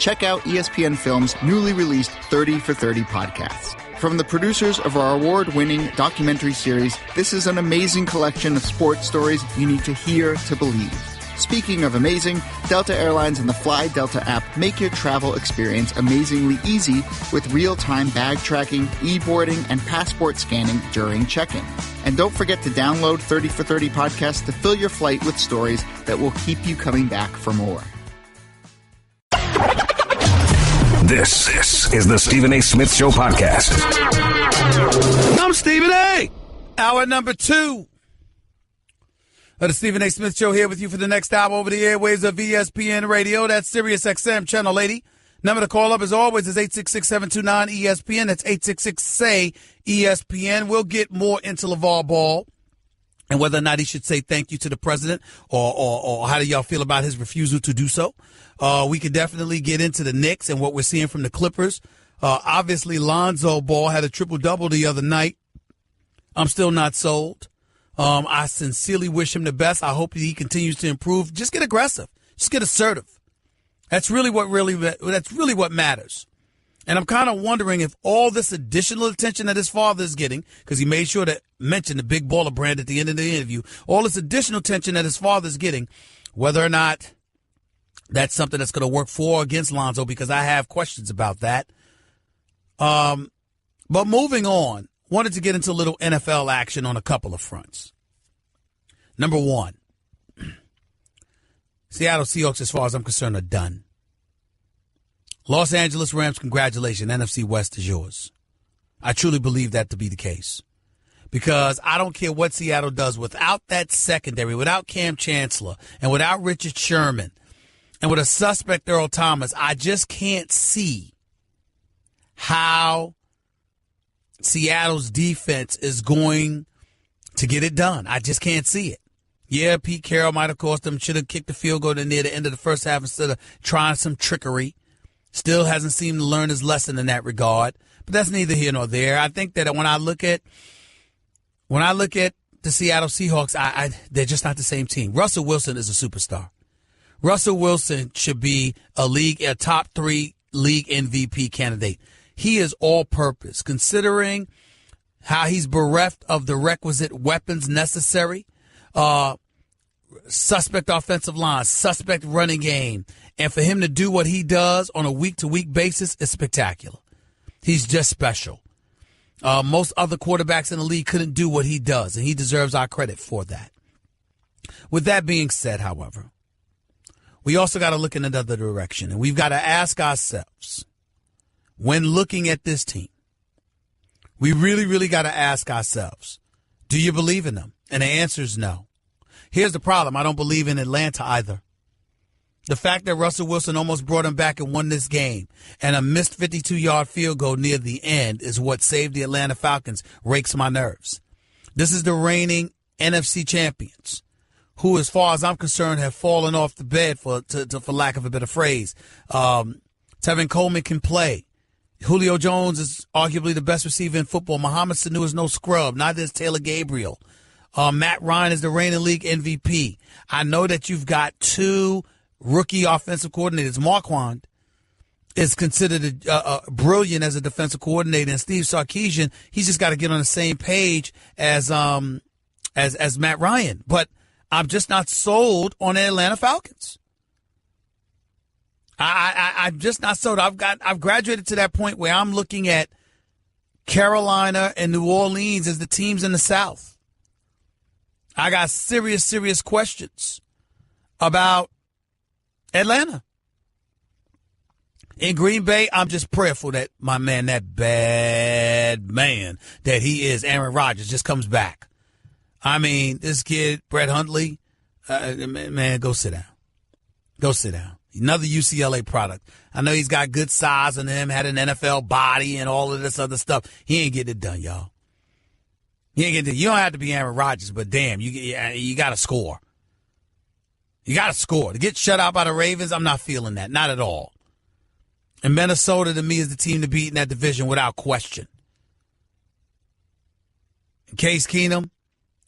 check out ESPN Film's newly released 30 for 30 podcast. From the producers of our award-winning documentary series, this is an amazing collection of sports stories you need to hear to believe. Speaking of amazing, Delta Airlines and the Fly Delta app make your travel experience amazingly easy with real-time bag tracking, e-boarding, and passport scanning during check-in. And don't forget to download 30 for 30 podcast to fill your flight with stories that will keep you coming back for more. This is the Stephen A. Smith Show podcast. I'm Stephen A. Hour number 2 of the Stephen A. Smith Show here with you for the next hour over the airwaves of ESPN Radio. That's Sirius XM Channel 80. Number to call up, as always, is 866-729-ESPN. That's 866-SAY-ESPN. We'll get more into LeVar Ball and whether or not he should say thank you to the president or how do y'all feel about his refusal to do so. We could definitely get into the Knicks and what we're seeing from the Clippers. Obviously, Lonzo Ball had a triple-double the other night. I'm still not sold. I sincerely wish him the best. I hope he continues to improve. Just get aggressive. Just get assertive. That's really what matters. And I'm kind of wondering if all this additional attention that his father is getting, because he made sure to mention the big baller brand at the end of the interview, all this additional attention that his father is getting, whether or not that's something that's going to work for or against Lonzo, because I have questions about that. But moving on, wanted to get into a little NFL action on a couple of fronts. Number one, Seattle Seahawks, as far as I'm concerned, are done. Los Angeles Rams, congratulations. NFC West is yours. I truly believe that to be the case. Because I don't care what Seattle does without that secondary, without Cam Chancellor, and without Richard Sherman, and with a suspect Earl Thomas, I just can't see how Seattle's defense is going to get it done. I just can't see it. Yeah, Pete Carroll might have cost them, should have kicked the field goal near the end of the first half instead of trying some trickery. Still hasn't seemed to learn his lesson in that regard. But that's neither here nor there. I think that when I look at the Seattle Seahawks, they're just not the same team. Russell Wilson is a superstar. Russell Wilson should be a top 3 league MVP candidate. He is all-purpose, considering how he's bereft of the requisite weapons necessary. Suspect offensive line, suspect running game. And for him to do what he does on a week-to-week basis is spectacular. He's just special. Most other quarterbacks in the league couldn't do what he does, and he deserves our credit for that. With that being said, however, we also got to look in another direction, and we've got to ask ourselves, when looking at this team, we really, really got to ask ourselves, do you believe in them? And the answer is no. Here's the problem. I don't believe in Atlanta either. The fact that Russell Wilson almost brought him back and won this game and a missed 52-yard field goal near the end is what saved the Atlanta Falcons, rakes my nerves. This is the reigning NFC champions who, as far as I'm concerned, have fallen off the bed, for lack of a better phrase. Tevin Coleman can play. Julio Jones is arguably the best receiver in football. Mohamed Sanu is no scrub. Neither is Taylor Gabriel. Matt Ryan is the reigning league MVP. I know that you've got 2 rookie offensive coordinators. Marquand is considered brilliant as a defensive coordinator, and Steve Sarkisian, he's just got to get on the same page as Matt Ryan. But I'm just not sold on the Atlanta Falcons. I'm just not sold. I've graduated to that point where I'm looking at Carolina and New Orleans as the teams in the South. I got serious questions about Atlanta. In Green Bay, I'm just prayerful that my man, that bad man that he is, Aaron Rodgers, just comes back. I mean, this kid, Brett Hundley, man, go sit down. Go sit down. Another UCLA product. I know he's got good size on him, had an NFL body and all of this other stuff. He ain't getting it done, y'all. He ain't getting it. You don't have to be Aaron Rodgers, but damn, you got to score. You got to score. To get shut out by the Ravens, I'm not feeling that. Not at all. And Minnesota, to me, is the team to beat in that division without question. Case Keenum,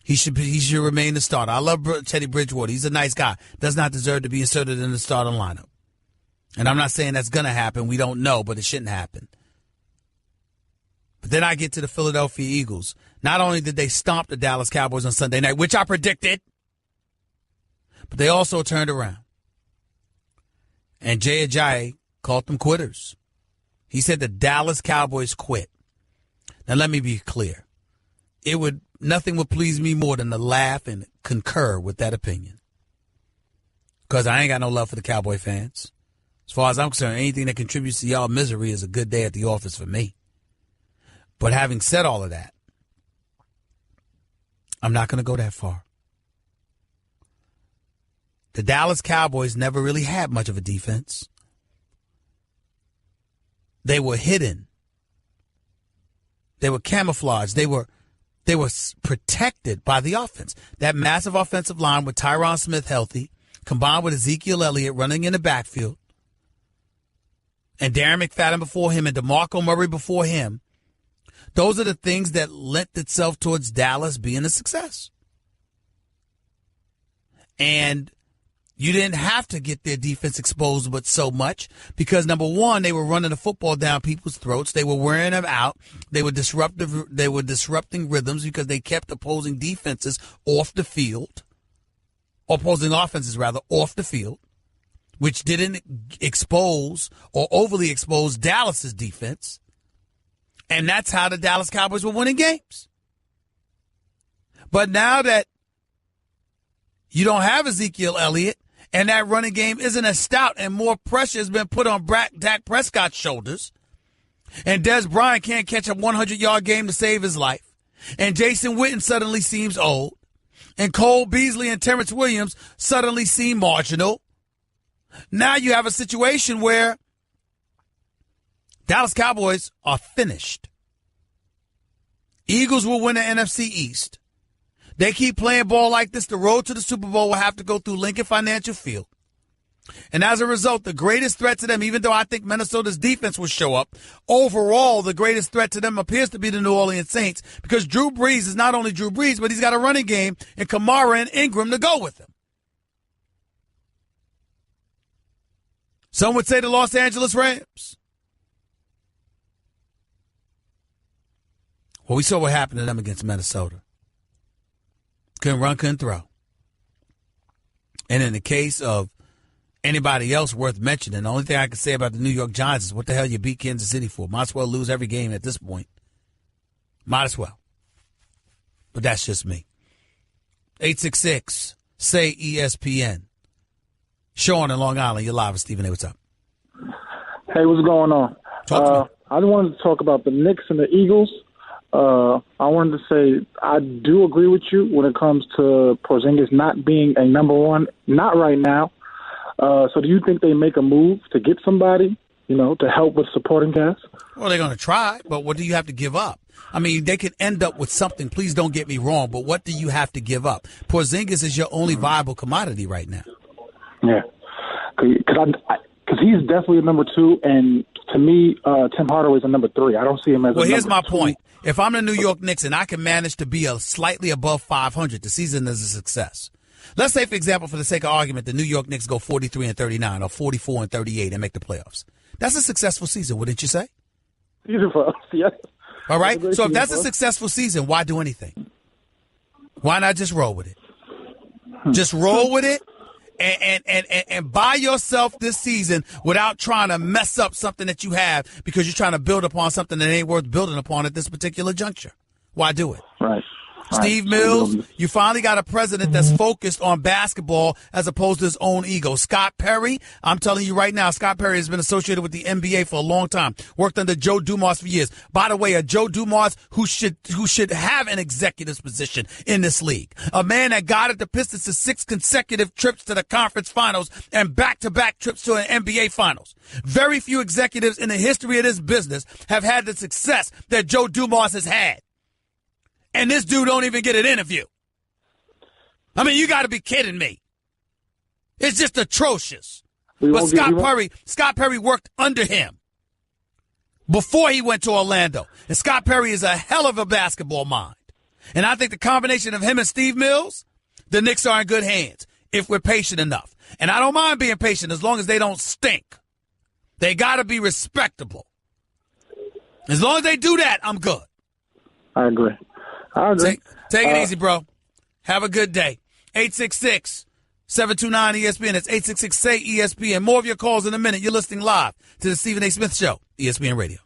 he should remain the starter. I love Teddy Bridgewater. He's a nice guy. Does not deserve to be inserted in the starting lineup. And I'm not saying that's going to happen. We don't know, but it shouldn't happen. But then I get to the Philadelphia Eagles. Not only did they stomp the Dallas Cowboys on Sunday night, which I predicted, but they also turned around. And Jay Ajayi called them quitters. He said the Dallas Cowboys quit. Now, let me be clear. Nothing would please me more than to laugh and concur with that opinion. Because I ain't got no love for the Cowboy fans. As far as I'm concerned, anything that contributes to y'all misery is a good day at the office for me. But having said all of that, I'm not going to go that far. The Dallas Cowboys never really had much of a defense. They were hidden. They were camouflaged. They were protected by the offense. That massive offensive line with Tyron Smith healthy, combined with Ezekiel Elliott running in the backfield, and Darren McFadden before him and DeMarco Murray before him, those are the things that lent itself towards Dallas being a success. And you didn't have to get their defense exposed but so much because, number one, they were running the football down people's throats. They were wearing them out. They were disrupting rhythms because they kept opposing defenses off the field, opposing offenses, rather, off the field, which didn't expose or overly expose Dallas's defense. And that's how the Dallas Cowboys were winning games. But now that you don't have Ezekiel Elliott and that running game isn't as stout and more pressure has been put on Dak Prescott's shoulders, and Des Bryant can't catch a 100-yard game to save his life, and Jason Witten suddenly seems old, and Cole Beasley and Terrence Williams suddenly seem marginal, now you have a situation where Dallas Cowboys are finished. Eagles will win the NFC East. They keep playing ball like this, the road to the Super Bowl will have to go through Lincoln Financial Field. And as a result, the greatest threat to them, even though I think Minnesota's defense will show up, overall, the greatest threat to them appears to be the New Orleans Saints because Drew Brees is not only Drew Brees, but he's got a running game and Kamara and Ingram to go with him. Some would say the Los Angeles Rams. Well, we saw what happened to them against Minnesota. Couldn't run, couldn't throw. And in the case of anybody else worth mentioning, the only thing I can say about the New York Giants is what the hell you beat Kansas City for? Might as well lose every game at this point. Might as well. But that's just me. 866, say ESPN. Sean in Long Island, you're live with Stephen A. What's up? Hey, what's going on? I just wanted to talk about the Knicks and the Eagles. I wanted to say I do agree with you when it comes to Porzingis not being a number one, not right now. So do you think they make a move to get somebody, to help with supporting cast? Well, they're going to try, but what do you have to give up? I mean, they could end up with something. Please don't get me wrong, but what do you have to give up? Porzingis is your only viable commodity right now. Yeah, because he's definitely a number two, and to me, Tim Hardaway's a number three. I don't see him as. Well, a here's my two. point. If I'm the New York Knicks and I can manage to be slightly above 500, the season is a success. Let's say, for example, for the sake of argument, the New York Knicks go 43-39 or 44-38 and make the playoffs. That's a successful season, wouldn't you say? Beautiful, yes. All right. So if that's a successful season, why do anything? Why not just roll with it? Just roll with it. And buy yourself this season without trying to mess up something that you have because you're trying to build upon something that ain't worth building upon at this particular juncture. Why do it? Right. Steve Mills, you finally got a president that's focused on basketball as opposed to his own ego. Scott Perry, I'm telling you right now, Scott Perry has been associated with the NBA for a long time, worked under Joe Dumars for years. By the way, a Joe Dumars who should have an executive's position in this league. A man that guided the Pistons to 6 consecutive trips to the conference finals and back-to-back trips to an NBA finals. Very few executives in the history of this business have had the success that Joe Dumars has had. And this dude don't even get an interview. I mean, you got to be kidding me. It's just atrocious. But Scott Perry worked under him before he went to Orlando. And Scott Perry is a hell of a basketball mind. And I think the combination of him and Steve Mills, the Knicks are in good hands if we're patient enough. And I don't mind being patient as long as they don't stink. They got to be respectable. As long as they do that, I'm good. I agree. Take it easy, bro. Have a good day. 866-729-ESPN. That's 866-SAY-ESPN. More of your calls in a minute. You're listening live to the Stephen A. Smith Show, ESPN Radio.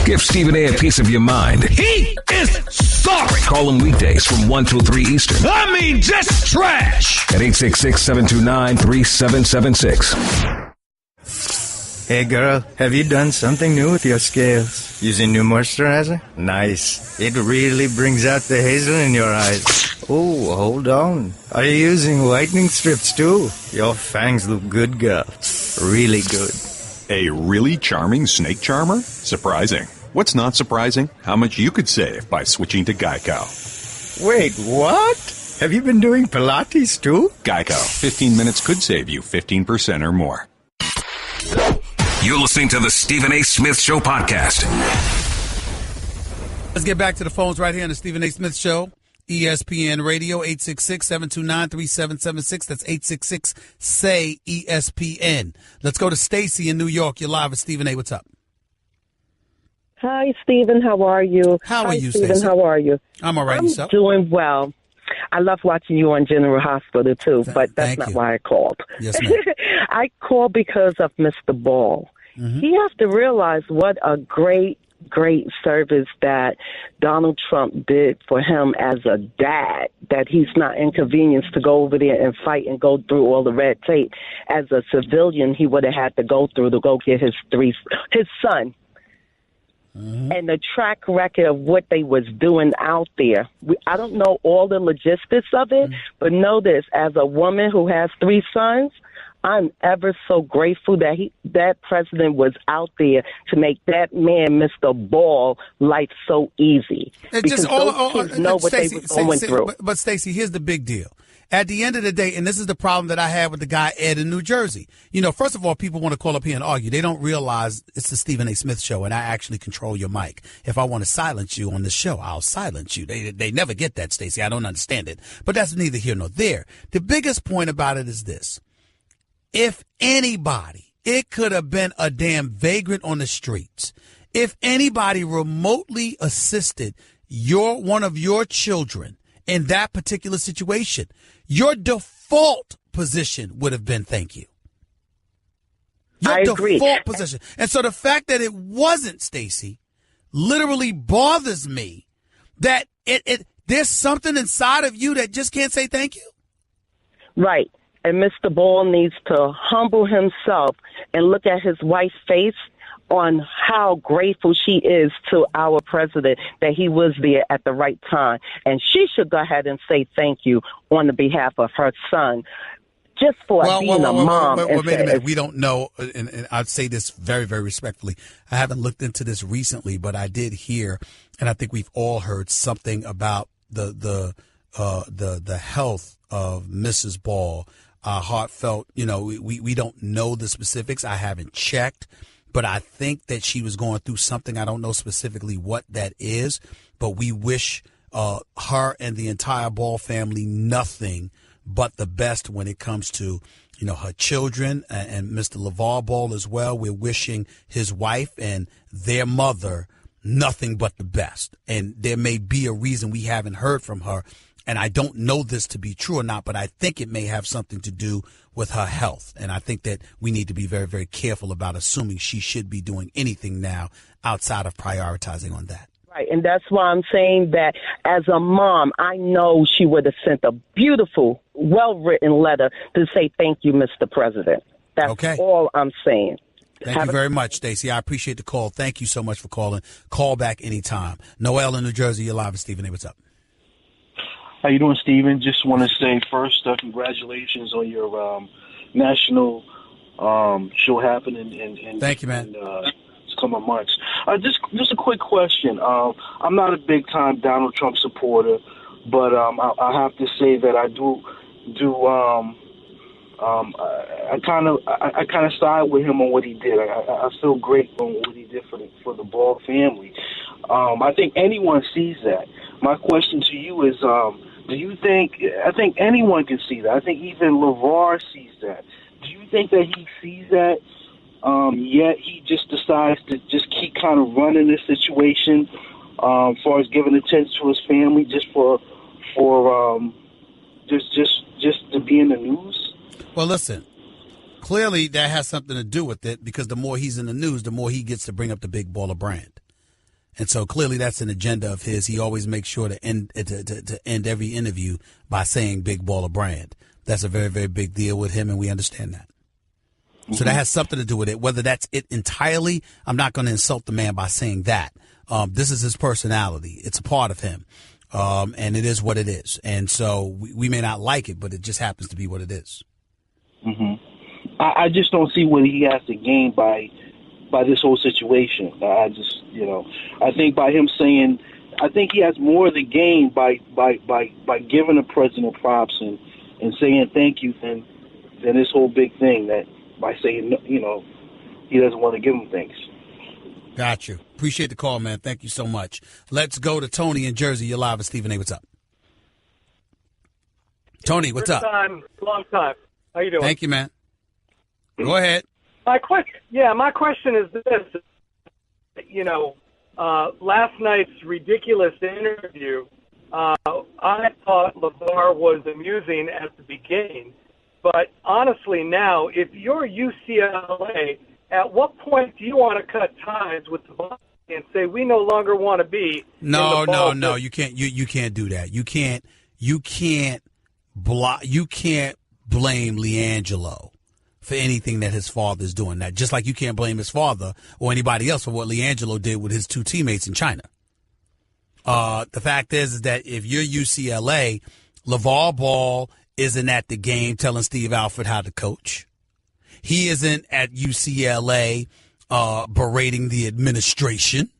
Give Stephen A. piece of your mind. He is sorry. Call him weekdays from 1 till 3 Eastern. I mean, just trash. At 866-729-3776. Hey girl, have you done something new with your scales? Using new moisturizer? Nice. It really brings out the hazel in your eyes. Oh, hold on. Are you using whitening strips too? Your fangs look good, girl. Really good. A really charming snake charmer? Surprising. What's not surprising? How much you could save by switching to Geico. Wait, what? Have you been doing Pilates too? Geico. 15 minutes could save you 15% or more. You're listening to the Stephen A. Smith Show podcast. Let's get back to the phones right here on the Stephen A. Smith Show. ESPN Radio, 866-729-3776. That's 866-SAY-ESPN. Let's go to Stacy in New York. You're live with Stephen A. What's up? Hi, Stephen. How are you? How are you, Stephen? Stacey? How are you? I'm all right. I'm Yourself? doing well. I love watching you on General Hospital, too, but that's not why I called. Yes, ma'am. I called because of Mr. Ball. Mm-hmm. He has to realize what a great service that Donald Trump did for him as a dad, that he's not inconvenienced to go over there and fight and go through all the red tape. As a civilian, he would have had to go through to go get his son. Mm-hmm. And the track record of what they was doing out there. I don't know all the logistics of it, but know this, as a woman who has 3 sons, I'm ever so grateful that that president was out there to make that man, Mr. Ball, life so easy. Because those kids know what they were going through. But Stacey, here's the big deal. At the end of the day, and this is the problem that I had with the guy Ed in New Jersey. You know, first of all, people want to call up here and argue. They don't realize it's the Stephen A. Smith Show, and I actually control your mic. If I want to silence you on the show, I'll silence you. They never get that, Stacey. I don't understand it. But that's neither here nor there. The biggest point about it is this. If anybody, it could have been a damn vagrant on the streets. If anybody remotely assisted one of your children in that particular situation, your default position would have been thank you. Your default position. And so the fact that it wasn't, Stacey, literally bothers me that there's something inside of you that just can't say thank you. Right. And Mr. Ball needs to humble himself and look at his wife's face on how grateful she is to our president that he was there at the right time. And she should go ahead and say thank you on the behalf of her son, just for being a mom. Wait a minute. We don't know, and I'd say this very, very respectfully. I haven't looked into this recently, but I did hear, and I think we've all heard something about the health of Mrs. Ball. Heartfelt, we don't know the specifics. I haven't checked, but I think that she was going through something. I don't know specifically what that is, but we wish her and the entire Ball family nothing but the best when it comes to, her children and Mr. LeVar Ball as well. We're wishing his wife and their mother nothing but the best. And there may be a reason we haven't heard from her. And I don't know this to be true or not, but I think it may have something to do with her health. And I think that we need to be very, very careful about assuming she should be doing anything now outside of prioritizing on that. Right. And that's why I'm saying that as a mom, I know she would have sent a beautiful, well-written letter to say thank you, Mr. President. That's all I'm saying. Thank you very much, Stacey. I appreciate the call. Thank you so much for calling. Call back anytime. Noel in New Jersey, you're live with Stephen A. What's up? How you doing, Stephen? Just want to say first, congratulations on your national show happening in Thank you, man. This coming months. Just a quick question. I'm not a big time Donald Trump supporter, but I have to say that I do. I kind of side with him on what he did. I feel great on what he did for the Ball family. I think anyone sees that. My question to you is, do you think? I think anyone can see that. I think even LeVar sees that. Do you think that he sees that Yet he just decides to just keep kind of running this situation, as far as giving attention to his family, just just to be in the news. Well, listen. Clearly, that has something to do with it because the more he's in the news, the more he gets to bring up the big baller brand. And so clearly that's an agenda of his. He always makes sure to end every interview by saying big baller brand. That's a very, very big deal with him, and we understand that. Mm-hmm. So that has something to do with it. Whether that's it entirely, I'm not going to insult the man by saying that. This is his personality. It's a part of him. And it is what it is. And so we may not like it, but it just happens to be what it is. Mm-hmm. I just don't see what he has to gain by this whole situation. I just, I think by him saying, I think he has more to gain by giving the president props and saying thank you than this whole big thing that by saying, he doesn't want to give him thanks. Got you. Appreciate the call, man. Thank you so much. Let's go to Tony in Jersey. You're live with Stephen A. What's up? Tony, what's up? Long time. How you doing? Thank you, man. Go ahead. My question is this. Last night's ridiculous interview, I thought LeVar was amusing at the beginning. But honestly now, if you're UCLA, at what point do you want to cut ties with the ball and say we no longer want to be No, you can't you can't do that. You can't blame LiAngelo for anything that his father's doing. That just like you can't blame his father or anybody else for what LiAngelo did with his two teammates in China. The fact is that if you're UCLA, LeVar Ball isn't at the game telling Steve Alford how to coach. He isn't at UCLA berating the administration.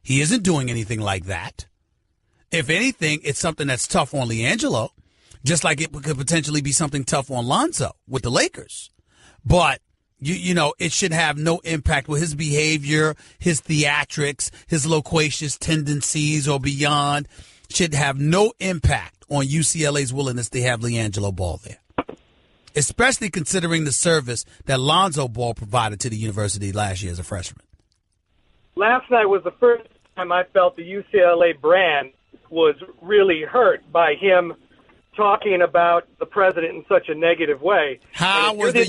He isn't doing anything like that. If anything, it's something that's tough on LiAngelo, just like it could potentially be something tough on Lonzo with the Lakers. But, it should have no impact with his behavior, his theatrics, his loquacious tendencies or beyond. Should have no impact on UCLA's willingness to have LiAngelo Ball there, especially considering the service that Lonzo Ball provided to the university last year as a freshman. Last night was the first time I felt the UCLA brand was really hurt by him talking about the president in such a negative way. How is the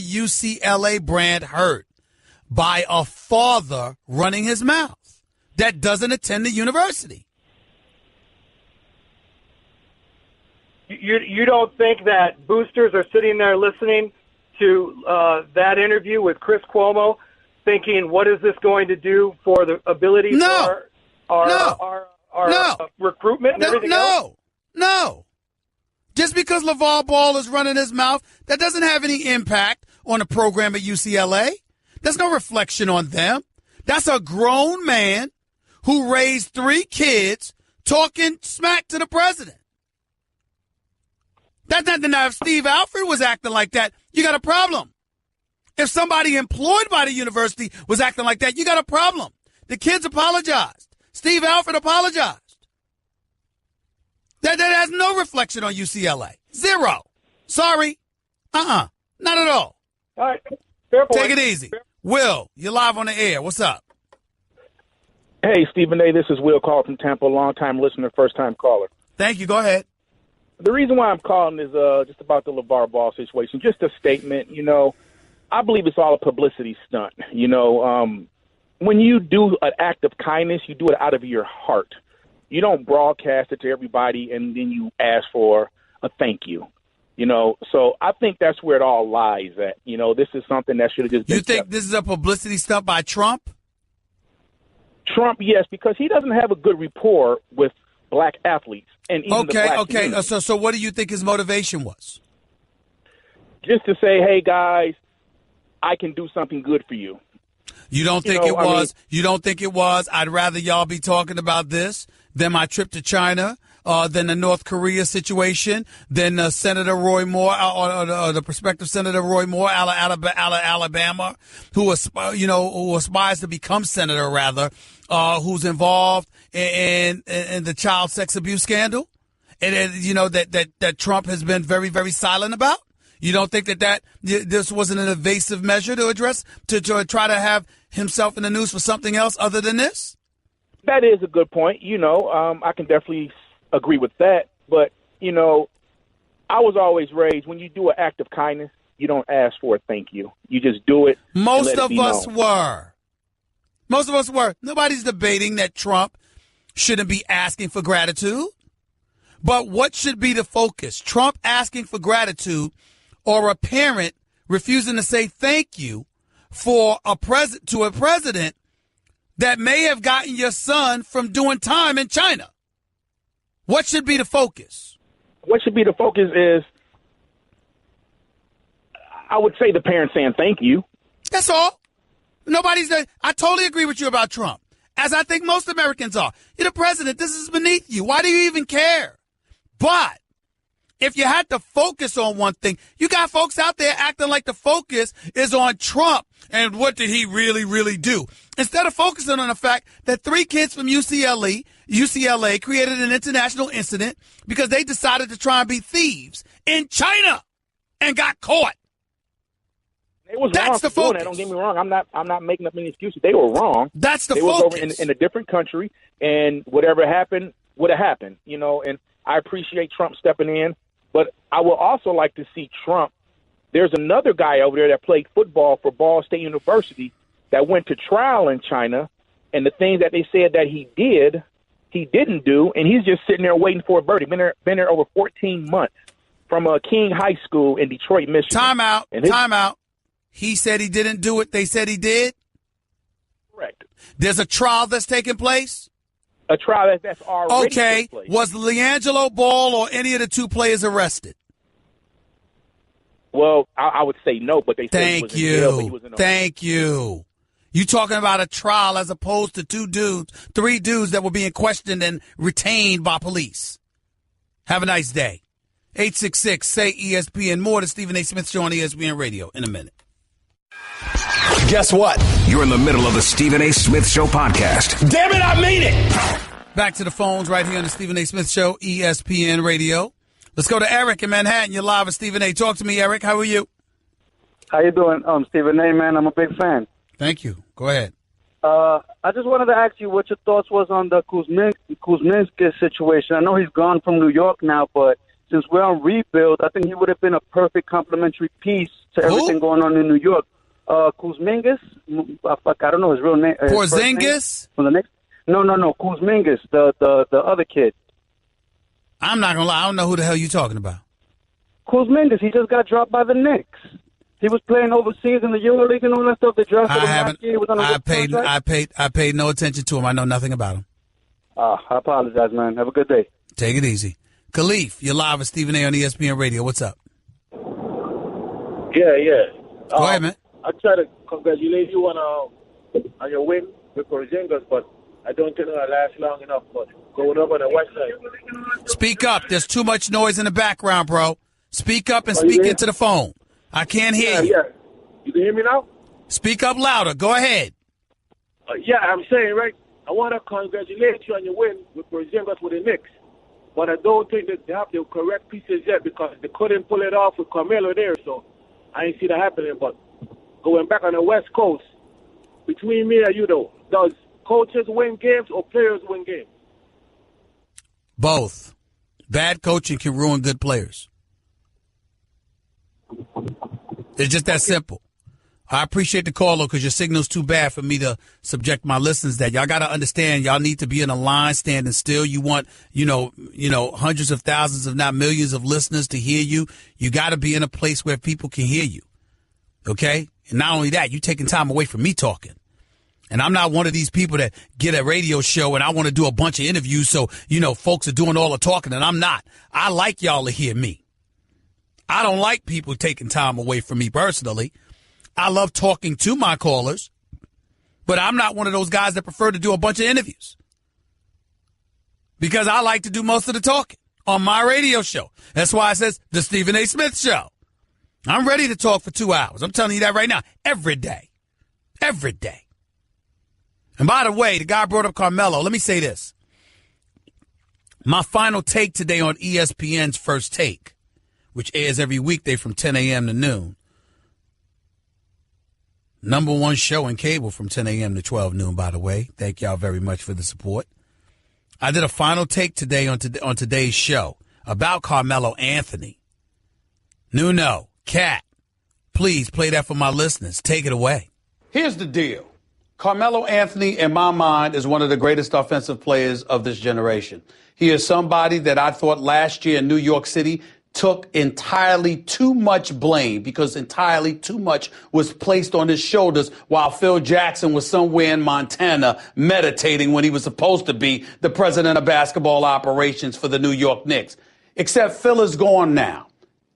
UCLA brand hurt by a father running his mouth that doesn't attend the university? You don't think that boosters are sitting there listening to that interview with Chris Cuomo, thinking, what is this going to do for the ability for our recruitment and everything else? No. Just because LeVar Ball is running his mouth, that doesn't have any impact on the program at UCLA. There's no reflection on them. That's a grown man who raised 3 kids talking smack to the president. That's not now. If Steve Alford was acting like that, you got a problem. If somebody employed by the university was acting like that, you got a problem. The kids apologized. Steve Alford apologized. That has no reflection on UCLA. Zero. Sorry. Not at all. All right. Fair point. Take it easy. Will, you're live on the air. What's up? Hey, Stephen A., this is Will Call from Tampa, long-time listener, first-time caller. Thank you. Go ahead. The reason why I'm calling is just about the LeVar Ball situation. Just a statement, I believe it's all a publicity stunt. When you do an act of kindness, you do it out of your heart. You don't broadcast it to everybody and then you ask for a thank you. So I think that's where it all lies at. This is something that should have just been You think this is a publicity stunt by Trump? Trump, yes, because he doesn't have a good rapport with black athletes. And even the black community. So what do you think his motivation was? Just to say, hey, guys, I can do something good for you. You don't think it was? You don't think it was? I'd rather y'all be talking about this than my trip to China, than the North Korea situation, than Senator Roy Moore, or the prospective Senator Roy Moore, Alabama, who aspires to become senator, rather, who's involved in the child sex abuse scandal, and that Trump has been very, very silent about. You don't think that this wasn't an evasive measure to address, to try to have himself in the news for something else other than this? That is a good point. I can definitely agree with that. But, I was always raised, when you do an act of kindness, you don't ask for a thank you. You just do it. Most of us were. Most of us were. Nobody's debating that Trump shouldn't be asking for gratitude. But what should be the focus? Trump asking for gratitude or a parent refusing to say thank you for to a president that may have gotten your son from doing time in China? What should be the focus? What should be the focus is, I would say, the parent saying thank you. That's all. I totally agree with you about Trump, as I think most Americans are. You're the president. This is beneath you. Why do you even care? But if you had to focus on one thing, you got folks out there acting like the focus is on Trump and what did he really, really do? Instead of focusing on the fact that 3 kids from UCLA created an international incident because they decided to try and be thieves in China and got caught. It was That's wrong the for doing focus. that. Don't get me wrong. I'm not making up any excuses. They were wrong. That's the they focus. was over in a different country, and whatever happened would have happened. And I appreciate Trump stepping in, but I would also like to see Trump. There's another guy over there that played football for Ball State University that went to trial in China, and the things that they said that he didn't do, and he's just sitting there waiting for a verdict. Been there over 14 months from King High School in Detroit, Michigan. Time out. He said he didn't do it. They said he did? Correct. There's a trial that's taking place? A trial that's already taken place. Was LiAngelo Ball or any of the 2 players arrested? Well, I would say no, but they said he was in jail, but he was in Thank you. You talking about a trial as opposed to 3 dudes that were being questioned and retained by police. Have a nice day. 866 say ESPN. More to Stephen A. Smith Show on ESPN Radio in a minute. Guess what? You're in the middle of the Stephen A. Smith Show podcast. Damn it, I mean it! Back to the phones right here on the Stephen A. Smith Show, ESPN Radio. Let's go to Eric in Manhattan. You're live with Stephen A. Talk to me, Eric. How are you? How you doing, Stephen A., man? I'm a big fan. Thank you. Go ahead. I just wanted to ask you what your thoughts was on the Kuzminskis situation. I know he's gone from New York now, but since we're on rebuild, I think he would have been a perfect complementary piece to everything going on in New York. Kuzminskis, I don't know his real name. Porzingis? No, Kuzminskis, the other kid. I'm not going to lie. I don't know who the hell you're talking about. Kuzminskis, he just got dropped by the Knicks. He was playing overseas in the EuroLeague and all that stuff. They drafted him last year. He was on a I paid no attention to him. I know nothing about him. I apologize, man. Have a good day. Take it easy. Khalif, you're live with Stephen A. on ESPN Radio. What's up? Yeah. Go ahead, man. I try to congratulate you on your win with Porzingis, but I don't think it'll last long enough. But going up on the west side. Speak up. There's too much noise in the background, bro. Speak up and speak into the phone. I can't hear you. Yeah. You can hear me now? Speak up louder. Go ahead. I'm saying, right, I want to congratulate you on your win with Porzingis with the Knicks. But I don't think that they have the correct pieces yet because they couldn't pull it off with Melo there. So I ain't see that happening. But going back on the West Coast, between me and you, though, does coaches win games or players win games? Both. Bad coaching can ruin good players. It's just that simple. I appreciate the call, though, because your signal's too bad for me to subject my listeners that. Y'all got to understand, y'all need to be in a line standing still. You want, hundreds of thousands, if not millions of listeners to hear you. You got to be in a place where people can hear you. Okay? And not only that, you're taking time away from me talking. And I'm not one of these people that get a radio show and I want to do a bunch of interviews so, folks are doing all the talking, and I'm not. I like y'all to hear me. I don't like people taking time away from me personally. I love talking to my callers, but I'm not one of those guys that prefer to do a bunch of interviews because I like to do most of the talking on my radio show. That's why it says the Stephen A. Smith Show. I'm ready to talk for 2 hours. I'm telling you that right now. Every day. Every day. And by the way, the guy brought up Carmelo. Let me say this. My final take today on ESPN's First Take which airs every weekday from 10 a.m. to noon. Number one show in cable from 10 a.m. to 12 noon, by the way. Thank y'all very much for the support. I did a final take today on today's show about Carmelo Anthony. Nuno, Cat, please play that for my listeners. Take it away. Here's the deal. Carmelo Anthony, in my mind, is one of the greatest offensive players of this generation. He is somebody that I thought last year in New York City took entirely too much blame because entirely too much was placed on his shoulders while Phil Jackson was somewhere in Montana meditating when he was supposed to be the president of basketball operations for the New York Knicks. Except Phil is gone now,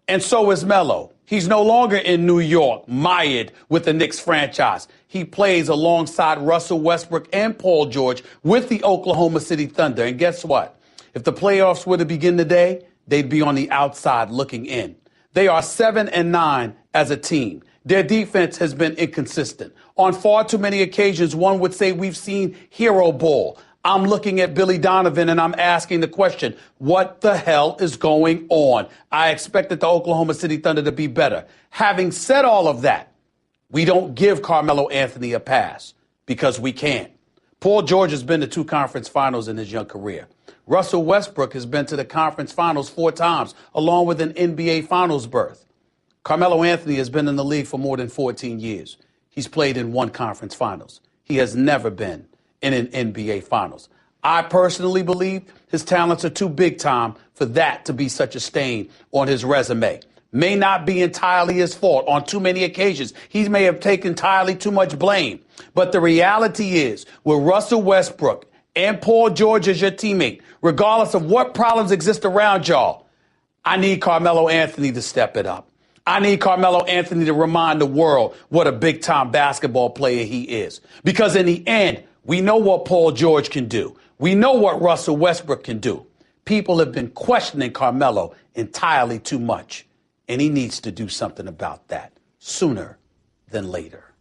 and so is Melo. He's no longer in New York, mired with the Knicks franchise. He plays alongside Russell Westbrook and Paul George with the Oklahoma City Thunder. And guess what? If the playoffs were to begin today, they'd be on the outside looking in. They are 7-9 as a team. Their defense has been inconsistent. On far too many occasions, one would say we've seen hero ball. I'm looking at Billy Donovan and I'm asking the question, what the hell is going on? I expected the Oklahoma City Thunder to be better. Having said all of that, we don't give Carmelo Anthony a pass because we can't. Paul George has been to 2 conference finals in his young career. Russell Westbrook has been to the conference finals 4 times, along with an NBA finals berth. Carmelo Anthony has been in the league for more than 14 years. He's played in 1 conference finals. He has never been in an NBA finals. I personally believe his talents are too big time for that to be such a stain on his resume. May not be entirely his fault. On too many occasions, he may have taken entirely too much blame. But the reality is, with Russell Westbrook and Paul George as your teammate, regardless of what problems exist around y'all, I need Carmelo Anthony to step it up. I need Carmelo Anthony to remind the world what a big-time basketball player he is. Because in the end, we know what Paul George can do. We know what Russell Westbrook can do. People have been questioning Carmelo entirely too much, and he needs to do something about that sooner than later.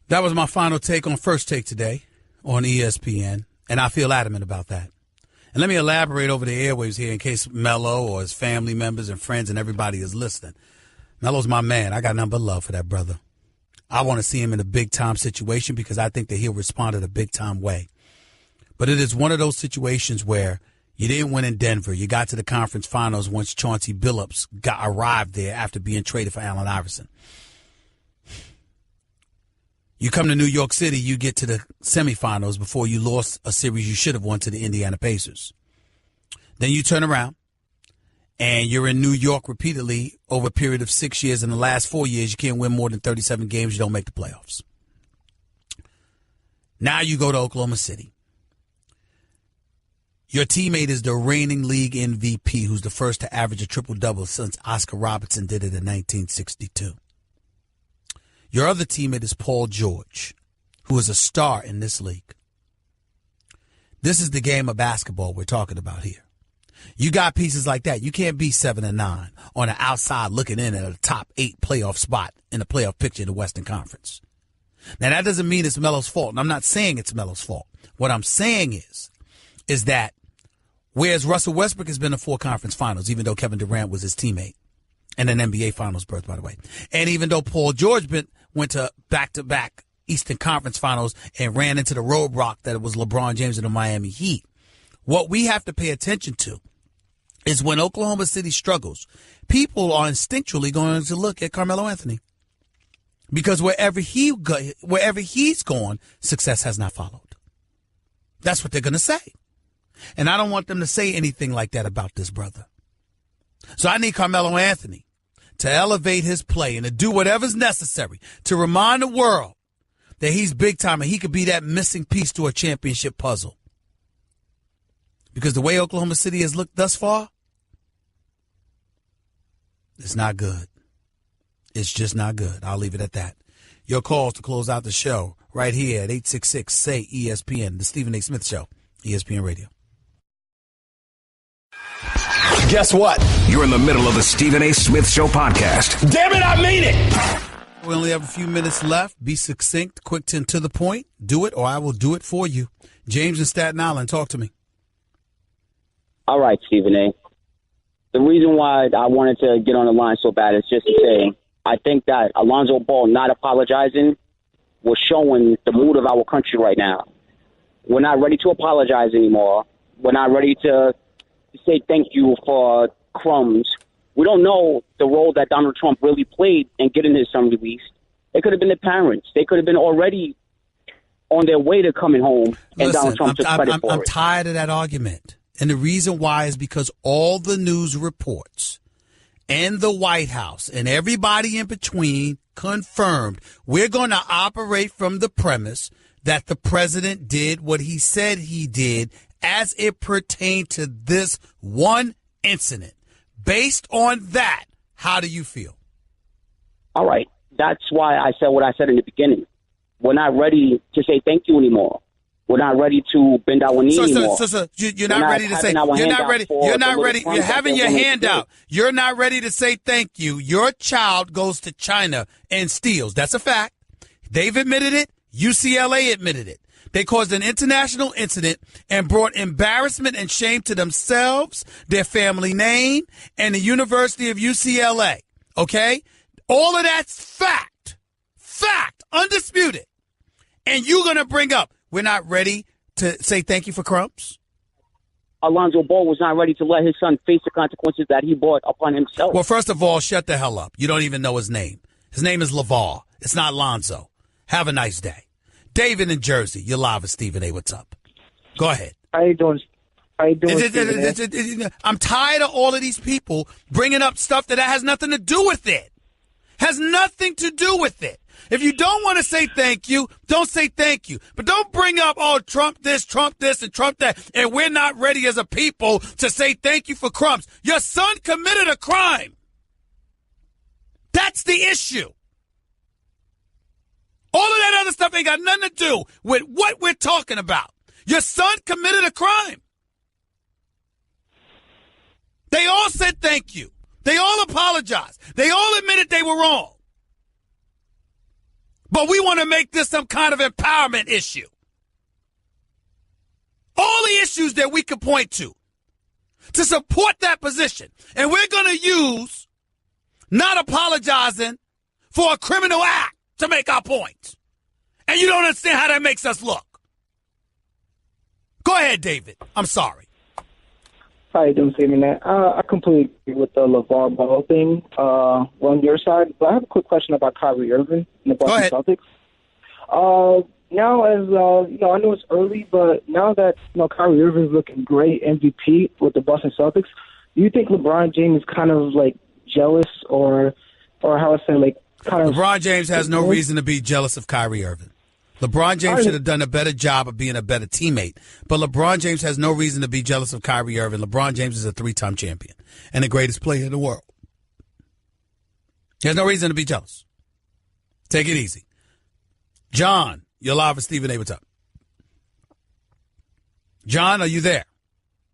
That was my final take on First Take today on ESPN, and I feel adamant about that. And let me elaborate over the airwaves here in case Melo or his family members and friends and everybody is listening. Melo's my man. I got nothing but love for that brother. I want to see him in a big-time situation because I think that he'll respond in a big-time way. But it is one of those situations where you didn't win in Denver. You got to the conference finals once Chauncey Billups arrived there after being traded for Allen Iverson. You come to New York City, you get to the semifinals before you lost a series you should have won to the Indiana Pacers. Then you turn around, and you're in New York repeatedly over a period of 6 years. In the last 4 years, you can't win more than 37 games. You don't make the playoffs. Now you go to Oklahoma City. Your teammate is the reigning league MVP, who's the first to average a triple-double since Oscar Robertson did it in 1962. Your other teammate is Paul George, who is a star in this league. This is the game of basketball we're talking about here. You got pieces like that. You can't be 7-9 on the outside looking in at a top 8 playoff spot in the playoff picture in the Western Conference. Now, that doesn't mean it's Melo's fault, and I'm not saying it's Melo's fault. What I'm saying is that whereas Russell Westbrook has been to 4 conference finals, even though Kevin Durant was his teammate, and an NBA finals berth, by the way, and even though Paul George went to back-to-back Eastern Conference finals and ran into the roadblock that it was LeBron James and the Miami Heat, what we have to pay attention to is when Oklahoma City struggles, people are instinctually going to look at Carmelo Anthony. Because wherever he's gone, success has not followed. That's what they're going to say. And I don't want them to say anything like that about this brother. So I need Carmelo Anthony to elevate his play and to do whatever's necessary to remind the world that he's big time and he could be that missing piece to a championship puzzle. Because the way Oklahoma City has looked thus far, it's not good. It's just not good. I'll leave it at that. Your calls to close out the show right here at 866-SAY-ESPN, the Stephen A. Smith Show, ESPN Radio. Guess what? You're in the middle of the Stephen A. Smith Show podcast. Damn it, I mean it! We only have a few minutes left. Be succinct, quick and to the point. Do it or I will do it for you. James in Staten Island, talk to me. All right, Stephen A. the reason why I wanted to get on the line so bad is just to say I think that Alonzo Ball not apologizing was showing the mood of our country right now. We're not ready to apologize anymore. We're not ready to say thank you for crumbs. We don't know the role that Donald Trump really played in getting his son released. It could have been the parents. They could have been already on their way to coming home, and Donald Trump took credit for it. I'm tired of that argument. And the reason why is because all the news reports and the White House and everybody in between confirmed we're going to operate from the premise that the president did what he said he did as it pertained to this one incident. Based on that, how do you feel? All right. That's why I said what I said in the beginning. We're not ready to say thank you anymore. We're not ready to bend our knee anymore. You're not ready to say. You're not ready. You're not ready. You're having your hand out. You're not ready to say thank you. Your child goes to China and steals. That's a fact. They've admitted it. UCLA admitted it. They caused an international incident and brought embarrassment and shame to themselves, their family name, and the University of UCLA. Okay? All of that's fact. Fact. Undisputed. And you're going to bring up, we're not ready to say thank you for crumbs? Alonzo Ball was not ready to let his son face the consequences that he brought upon himself. Well, first of all, shut the hell up. You don't even know his name. His name is LeVar. It's not Lonzo. Have a nice day. David in Jersey, you're live with Stephen A. What's up? Go ahead. How you doing? I'm tired of all of these people bringing up stuff that has nothing to do with it. Has nothing to do with it. If you don't want to say thank you, don't say thank you. But don't bring up, oh, Trump this, and Trump that, and we're not ready as a people to say thank you for crumbs. Your son committed a crime. That's the issue. All of that other stuff ain't got nothing to do with what we're talking about. Your son committed a crime. They all said thank you. They all apologized. They all admitted they were wrong. But we want to make this some kind of empowerment issue. All the issues that we could point to support that position. And we're going to use not apologizing for a criminal act to make our point. And you don't understand how that makes us look. Go ahead, David. I'm sorry. How you doing, Stephen? I completely agree with the LeVar Ball thing on your side, but I have a quick question about Kyrie Irving and the Boston Celtics. Now, as I know it's early, but now that Kyrie Irving's looking great, MVP with the Boston Celtics, do you think LeBron James is kind of like jealous, or how I say, like kind of? LeBron James has no reason to be jealous of Kyrie Irving. LeBron James should have done a better job of being a better teammate. But LeBron James has no reason to be jealous of Kyrie Irving. LeBron James is a 3-time champion and the greatest player in the world. He has no reason to be jealous. Take it easy. John, you're live with Stephen A. What's up? John, are you there?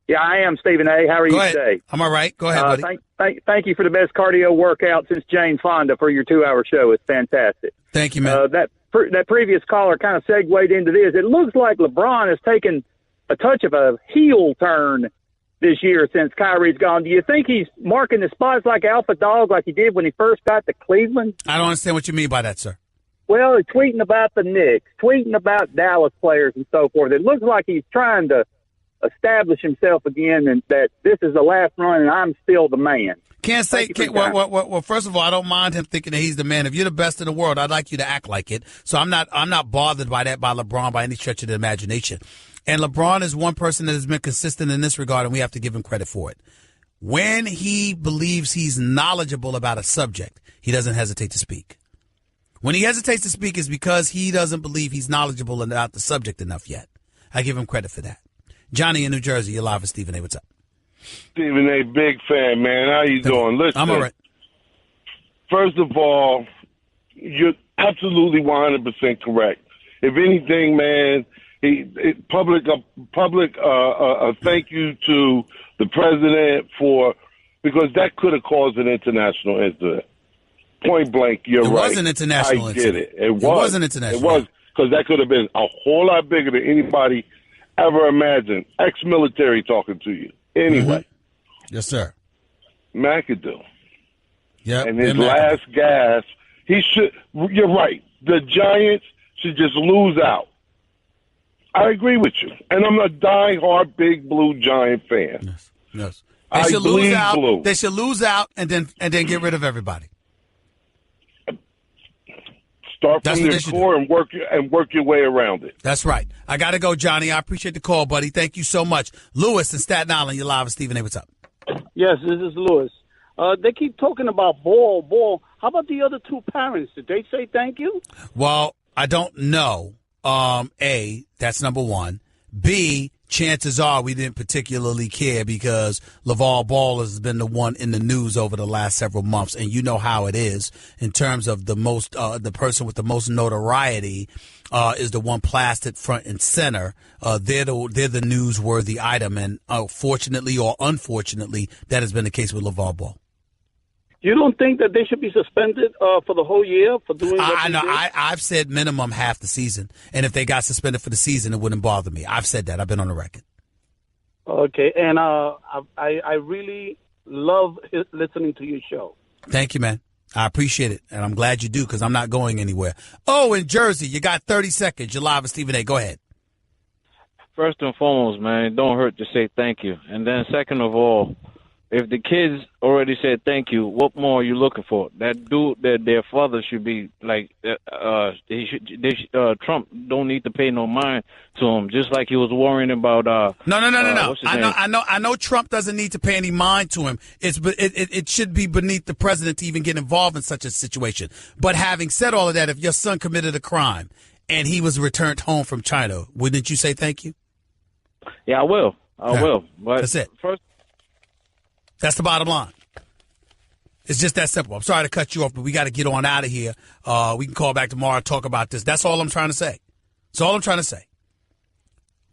Yeah, I am, Stephen A. How are you today? I'm all right. Go ahead, buddy. Thank you for the best cardio workout since Jane Fonda for your 2-hour show. It's fantastic. Thank you, man. That previous caller kind of segued into this. It looks like LeBron has taken a touch of a heel turn this year since Kyrie's gone. Do you think he's marking the spots like alpha dog like he did when he first got to Cleveland? I don't understand what you mean by that, sir. Well, he's tweeting about the Knicks, tweeting about Dallas players and so forth. It looks like he's trying to establish himself again and that this is the last run and I'm still the man. Well, first of all, I don't mind him thinking that he's the man. If you're the best in the world, I'd like you to act like it. So I'm not bothered by that by LeBron by any stretch of the imagination. And LeBron is one person that has been consistent in this regard, and we have to give him credit for it. When he believes he's knowledgeable about a subject, he doesn't hesitate to speak. When he hesitates to speak is because he doesn't believe he's knowledgeable about the subject enough yet. I give him credit for that. Johnny in New Jersey, you're live with Stephen A. What's up? Stephen A., big fan, man. How you doing? Listen, I'm all right. First of all, you're absolutely 100% correct. If anything, man, public thank you to the president because that could have caused an international incident. Point blank, you're right. It was an international incident. I get it. It was an international. It was, because that could have been a whole lot bigger than anybody ever imagined. Ex-military talking to you. Anyway. Yes, sir. McAdoo. Yeah, and his last gasp, he should. You're right. The Giants should just lose out. I agree with you, and I'm a diehard Big Blue Giant fan. Yes. I They should lose bleed out. blue. They should lose out and then get rid of everybody. Start from your core and work your way around it. That's right. I got to go, Johnny. I appreciate the call, buddy. Thank you so much. Lewis in Staten Island, you're live with Stephen A. What's up? Yes, this is Lewis. They keep talking about ball. How about the other two parents? Did they say thank you? Well, I don't know. A, that's number one. B, chances are we didn't particularly care because LeVar Ball has been the one in the news over the last several months, and you know how it is in terms of the person with the most notoriety is the one plastered front and center. They're the newsworthy item, and fortunately or unfortunately, that has been the case with LeVar Ball. You don't think that they should be suspended for the whole year for doing what I know. they did? I've said minimum half the season, and if they got suspended for the season, it wouldn't bother me. I've said that. I've been on the record. Okay, and I really love listening to your show. Thank you, man. I appreciate it, and I'm glad you do because I'm not going anywhere. Oh, in Jersey, you got 30 seconds. You're live with Stephen A. Go ahead. First and foremost, man, it don't hurt to say thank you. And then second of all, if the kids already said thank you, what more are you looking for? That dude, their father should be like, Trump don't need to pay no mind to him, just like he was worrying about. No. What's his name? I know. Trump doesn't need to pay any mind to him. It should be beneath the president to even get involved in such a situation. But having said all of that, if your son committed a crime and he was returned home from China, wouldn't you say thank you? Yeah, I will. I will. But that's it. First. That's the bottom line. It's just that simple. I'm sorry to cut you off, but we got to get on out of here. We can call back tomorrow and talk about this. That's all I'm trying to say. That's all I'm trying to say.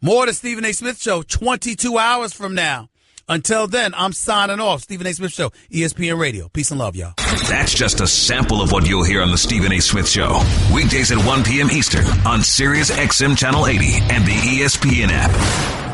More of the Stephen A. Smith Show 22 hours from now. Until then, I'm signing off. Stephen A. Smith Show, ESPN Radio. Peace and love, y'all. That's just a sample of what you'll hear on the Stephen A. Smith Show. Weekdays at 1 p.m. Eastern on Sirius XM Channel 80 and the ESPN app.